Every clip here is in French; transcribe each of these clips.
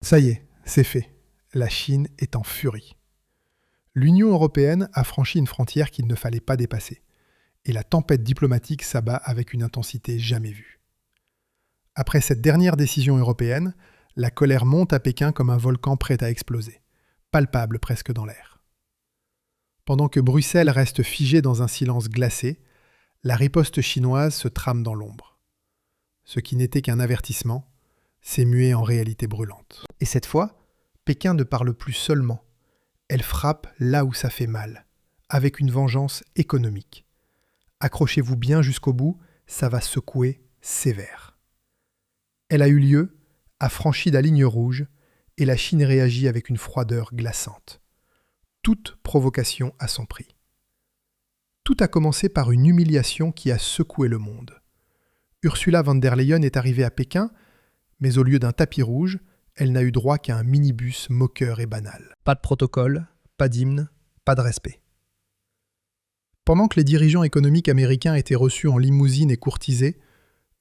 Ça y est, c'est fait. La Chine est en furie. L'Union européenne a franchi une frontière qu'il ne fallait pas dépasser. Et la tempête diplomatique s'abat avec une intensité jamais vue. Après cette dernière décision européenne, la colère monte à Pékin comme un volcan prêt à exploser, palpable presque dans l'air. Pendant que Bruxelles reste figée dans un silence glacé, la riposte chinoise se trame dans l'ombre. Ce qui n'était qu'un avertissement s'est mué en réalité brûlante. Et cette fois, Pékin ne parle plus seulement. Elle frappe là où ça fait mal, avec une vengeance économique. Accrochez-vous bien jusqu'au bout, ça va secouer sévère. Elle a eu lieu, a franchi la ligne rouge, et la Chine réagit avec une froideur glaçante. Toute provocation a son prix. Tout a commencé par une humiliation qui a secoué le monde. Ursula von der Leyen est arrivée à Pékin, mais au lieu d'un tapis rouge, elle n'a eu droit qu'à un minibus moqueur et banal. Pas de protocole, pas d'hymne, pas de respect. Pendant que les dirigeants économiques américains étaient reçus en limousine et courtisés,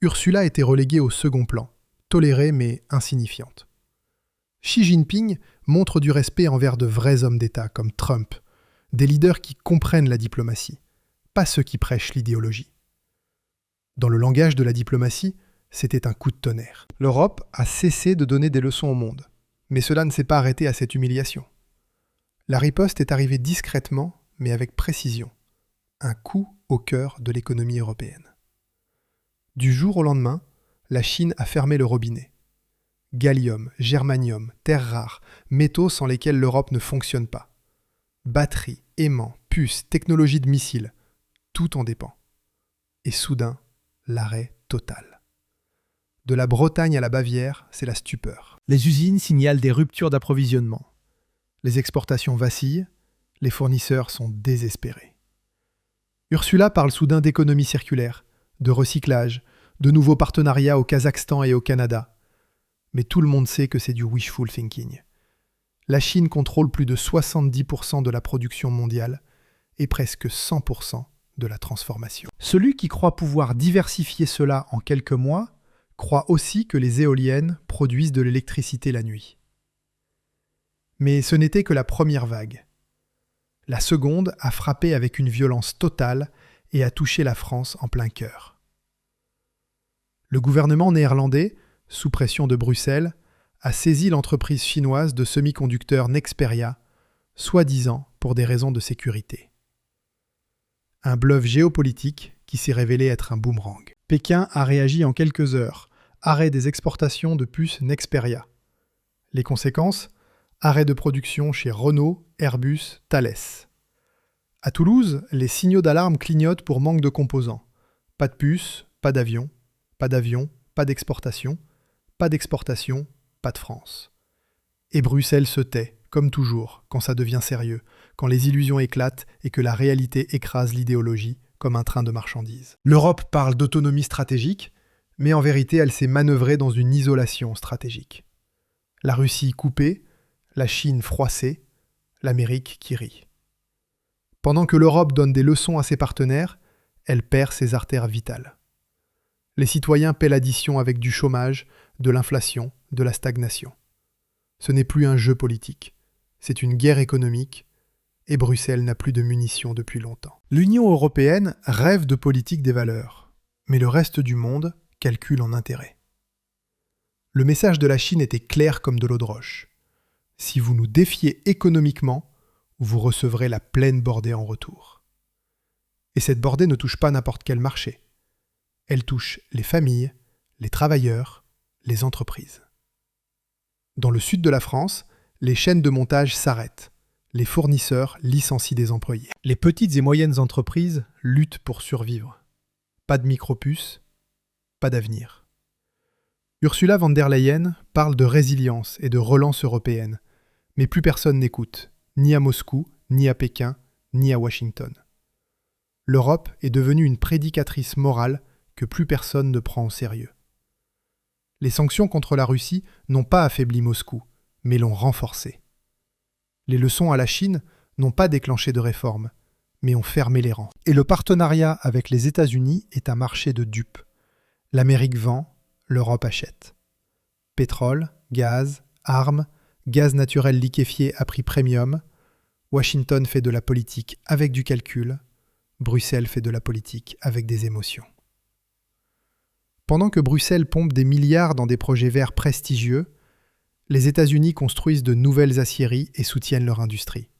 Ursula était reléguée au second plan, tolérée mais insignifiante. Xi Jinping montre du respect envers de vrais hommes d'État comme Trump, des leaders qui comprennent la diplomatie, pas ceux qui prêchent l'idéologie. Dans le langage de la diplomatie, c'était un coup de tonnerre. L'Europe a cessé de donner des leçons au monde, mais cela ne s'est pas arrêté à cette humiliation. La riposte est arrivée discrètement, mais avec précision. Un coup au cœur de l'économie européenne. Du jour au lendemain, la Chine a fermé le robinet. Gallium, germanium, terres rares, métaux sans lesquels l'Europe ne fonctionne pas. Batteries, aimants, puces, technologie de missiles, tout en dépend. Et soudain, l'arrêt total. De la Bretagne à la Bavière, c'est la stupeur. Les usines signalent des ruptures d'approvisionnement. Les exportations vacillent, les fournisseurs sont désespérés. Ursula parle soudain d'économie circulaire, de recyclage, de nouveaux partenariats au Kazakhstan et au Canada. Mais tout le monde sait que c'est du wishful thinking. La Chine contrôle plus de 70% de la production mondiale et presque 100% de la transformation. Celui qui croit pouvoir diversifier cela en quelques mois croit aussi que les éoliennes produisent de l'électricité la nuit. Mais ce n'était que la première vague. La seconde a frappé avec une violence totale et a touché la France en plein cœur. Le gouvernement néerlandais, sous pression de Bruxelles, a saisi l'entreprise chinoise de semi-conducteurs Nexperia, soi-disant pour des raisons de sécurité. Un bluff géopolitique qui s'est révélé être un boomerang. Pékin a réagi en quelques heures, arrêt des exportations de puces Nexperia. Les conséquences ? Arrêt de production chez Renault, Airbus, Thales. À Toulouse, les signaux d'alarme clignotent pour manque de composants. Pas de puces, pas d'avions, pas d'exportation, pas d'exportation, pas de France. Et Bruxelles se tait, comme toujours, quand ça devient sérieux, quand les illusions éclatent et que la réalité écrase l'idéologie comme un train de marchandises. L'Europe parle d'autonomie stratégique, mais en vérité elle s'est manœuvrée dans une isolation stratégique. La Russie coupée, la Chine froissée, l'Amérique qui rit. Pendant que l'Europe donne des leçons à ses partenaires, elle perd ses artères vitales. Les citoyens paient l'addition avec du chômage, de l'inflation, de la stagnation. Ce n'est plus un jeu politique, c'est une guerre économique, et Bruxelles n'a plus de munitions depuis longtemps. L'Union européenne rêve de politique des valeurs, mais le reste du monde calcule en intérêt. Le message de la Chine était clair comme de l'eau de roche. Si vous nous défiez économiquement, vous recevrez la pleine bordée en retour. Et cette bordée ne touche pas n'importe quel marché. Elle touche les familles, les travailleurs, les entreprises. Dans le sud de la France, les chaînes de montage s'arrêtent. Les fournisseurs licencient des employés. Les petites et moyennes entreprises luttent pour survivre. Pas de micropuces, pas d'avenir. Ursula von der Leyen parle de résilience et de relance européenne, mais plus personne n'écoute, ni à Moscou, ni à Pékin, ni à Washington. L'Europe est devenue une prédicatrice morale que plus personne ne prend au sérieux. Les sanctions contre la Russie n'ont pas affaibli Moscou, mais l'ont renforcé. Les leçons à la Chine n'ont pas déclenché de réformes, mais ont fermé les rangs. Et le partenariat avec les États-Unis est un marché de dupes. L'Amérique vend, l'Europe achète. Pétrole, gaz, armes, gaz naturel liquéfié à prix premium. Washington fait de la politique avec du calcul. Bruxelles fait de la politique avec des émotions. Pendant que Bruxelles pompe des milliards dans des projets verts prestigieux, les États-Unis construisent de nouvelles aciéries et soutiennent leur industrie.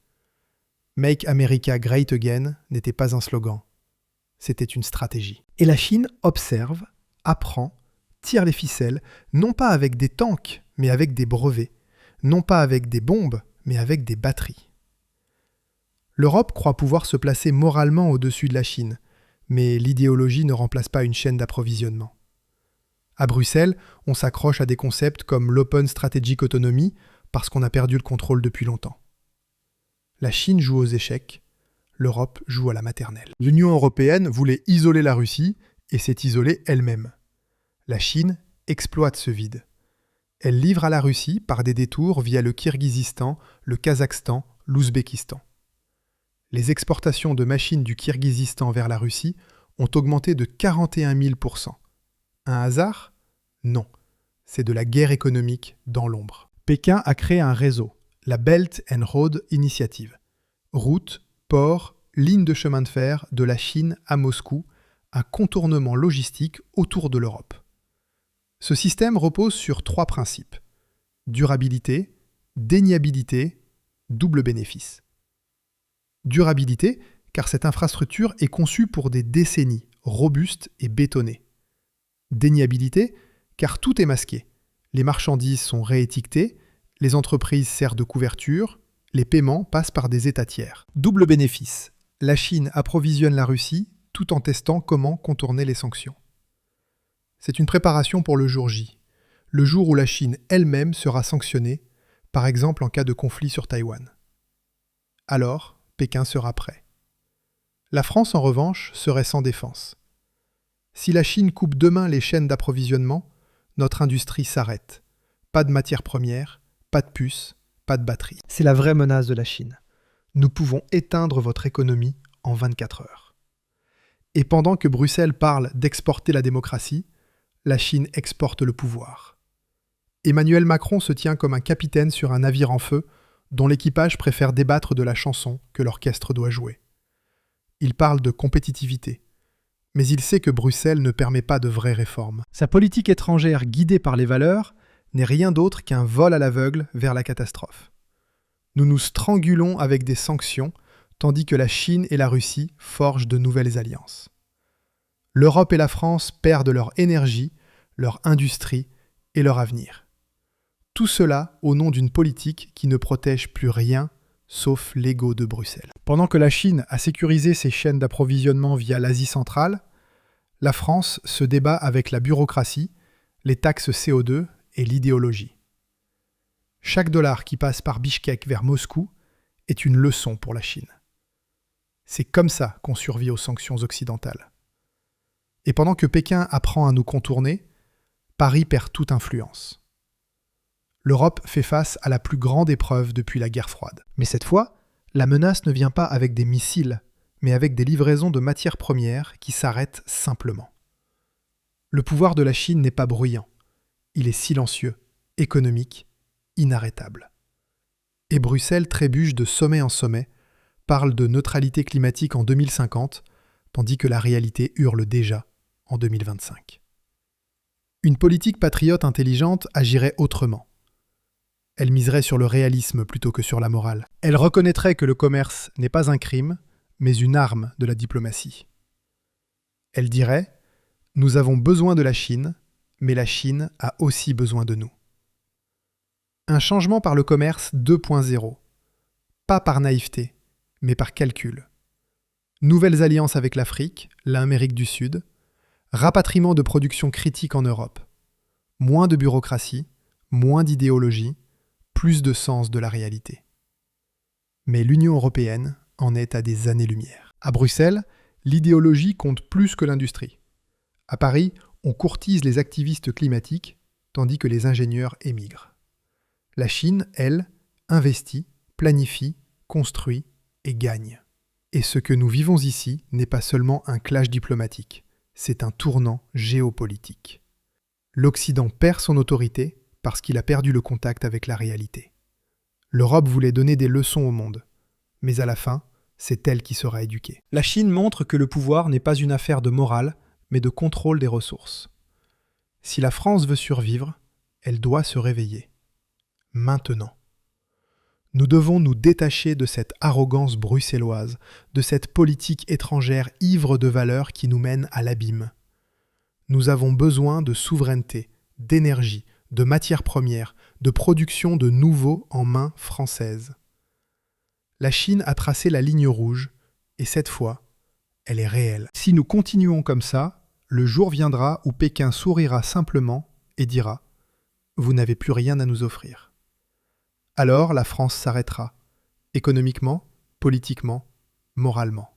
Make America Great Again n'était pas un slogan, c'était une stratégie. Et la Chine observe, apprend, tire les ficelles, non pas avec des tanks, mais avec des brevets, non pas avec des bombes, mais avec des batteries. L'Europe croit pouvoir se placer moralement au-dessus de la Chine, mais l'idéologie ne remplace pas une chaîne d'approvisionnement. À Bruxelles, on s'accroche à des concepts comme l'Open Strategic Autonomy parce qu'on a perdu le contrôle depuis longtemps. La Chine joue aux échecs, l'Europe joue à la maternelle. L'Union européenne voulait isoler la Russie et s'est isolée elle-même. La Chine exploite ce vide. Elle livre à la Russie par des détours via le Kirghizistan, le Kazakhstan, l'Ouzbékistan. Les exportations de machines du Kirghizistan vers la Russie ont augmenté de 41 000%. Un hasard ? Non. C'est de la guerre économique dans l'ombre. Pékin a créé un réseau, la Belt and Road Initiative. Routes, ports, lignes de chemin de fer de la Chine à Moscou, un contournement logistique autour de l'Europe. Ce système repose sur 3 principes. Durabilité, déniabilité, double bénéfice. Durabilité, car cette infrastructure est conçue pour des décennies, robuste et bétonnée. Déniabilité, car tout est masqué. Les marchandises sont réétiquetées, les entreprises servent de couverture, les paiements passent par des États tiers. Double bénéfice. La Chine approvisionne la Russie tout en testant comment contourner les sanctions. C'est une préparation pour le jour J, le jour où la Chine elle-même sera sanctionnée, par exemple en cas de conflit sur Taïwan. Alors, Pékin sera prêt. La France, en revanche, serait sans défense. Si la Chine coupe demain les chaînes d'approvisionnement, notre industrie s'arrête. Pas de matières premières, pas de puces, pas de batteries. C'est la vraie menace de la Chine. Nous pouvons éteindre votre économie en 24 heures. Et pendant que Bruxelles parle d'exporter la démocratie, la Chine exporte le pouvoir. Emmanuel Macron se tient comme un capitaine sur un navire en feu dont l'équipage préfère débattre de la chanson que l'orchestre doit jouer. Il parle de compétitivité, mais il sait que Bruxelles ne permet pas de vraies réformes. Sa politique étrangère guidée par les valeurs n'est rien d'autre qu'un vol à l'aveugle vers la catastrophe. Nous nous strangulons avec des sanctions, tandis que la Chine et la Russie forgent de nouvelles alliances. L'Europe et la France perdent leur énergie, leur industrie et leur avenir. Tout cela au nom d'une politique qui ne protège plus rien, sauf l'ego de Bruxelles. Pendant que la Chine a sécurisé ses chaînes d'approvisionnement via l'Asie centrale, la France se débat avec la bureaucratie, les taxes CO2 et l'idéologie. Chaque dollar qui passe par Bichkek vers Moscou est une leçon pour la Chine. C'est comme ça qu'on survit aux sanctions occidentales. Et pendant que Pékin apprend à nous contourner, Paris perd toute influence. L'Europe fait face à la plus grande épreuve depuis la guerre froide. Mais cette fois, la menace ne vient pas avec des missiles, mais avec des livraisons de matières premières qui s'arrêtent simplement. Le pouvoir de la Chine n'est pas bruyant. Il est silencieux, économique, inarrêtable. Et Bruxelles trébuche de sommet en sommet, parle de neutralité climatique en 2050, tandis que la réalité hurle déjà en 2025. Une politique patriote intelligente agirait autrement. Elle miserait sur le réalisme plutôt que sur la morale. Elle reconnaîtrait que le commerce n'est pas un crime, mais une arme de la diplomatie. Elle dirait « Nous avons besoin de la Chine, mais la Chine a aussi besoin de nous. » Un changement par le commerce 2.0. Pas par naïveté, mais par calcul. Nouvelles alliances avec l'Afrique, l'Amérique du Sud, rapatriement de production critique en Europe. Moins de bureaucratie, moins d'idéologie, plus de sens de la réalité. Mais l'Union européenne en est à des années-lumière. À Bruxelles, l'idéologie compte plus que l'industrie. À Paris, on courtise les activistes climatiques, tandis que les ingénieurs émigrent. La Chine, elle, investit, planifie, construit et gagne. Et ce que nous vivons ici n'est pas seulement un clash diplomatique, c'est un tournant géopolitique. L'Occident perd son autorité parce qu'il a perdu le contact avec la réalité. L'Europe voulait donner des leçons au monde, mais à la fin, c'est elle qui sera éduquée. La Chine montre que le pouvoir n'est pas une affaire de morale, mais de contrôle des ressources. Si la France veut survivre, elle doit se réveiller. Maintenant. Nous devons nous détacher de cette arrogance bruxelloise, de cette politique étrangère ivre de valeurs qui nous mène à l'abîme. Nous avons besoin de souveraineté, d'énergie, de matières premières, de production de nouveaux en main française. La Chine a tracé la ligne rouge, et cette fois, elle est réelle. Si nous continuons comme ça, le jour viendra où Pékin sourira simplement et dira « Vous n'avez plus rien à nous offrir ». Alors la France s'arrêtera, économiquement, politiquement, moralement.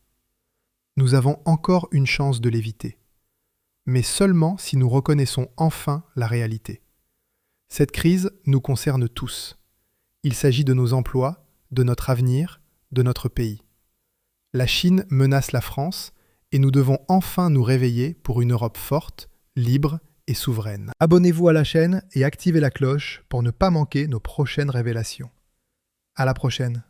Nous avons encore une chance de l'éviter, mais seulement si nous reconnaissons enfin la réalité. Cette crise nous concerne tous. Il s'agit de nos emplois, de notre avenir, de notre pays. La Chine menace la France et nous devons enfin nous réveiller pour une Europe forte, libre et souveraine. Abonnez-vous à la chaîne et activez la cloche pour ne pas manquer nos prochaines révélations. À la prochaine.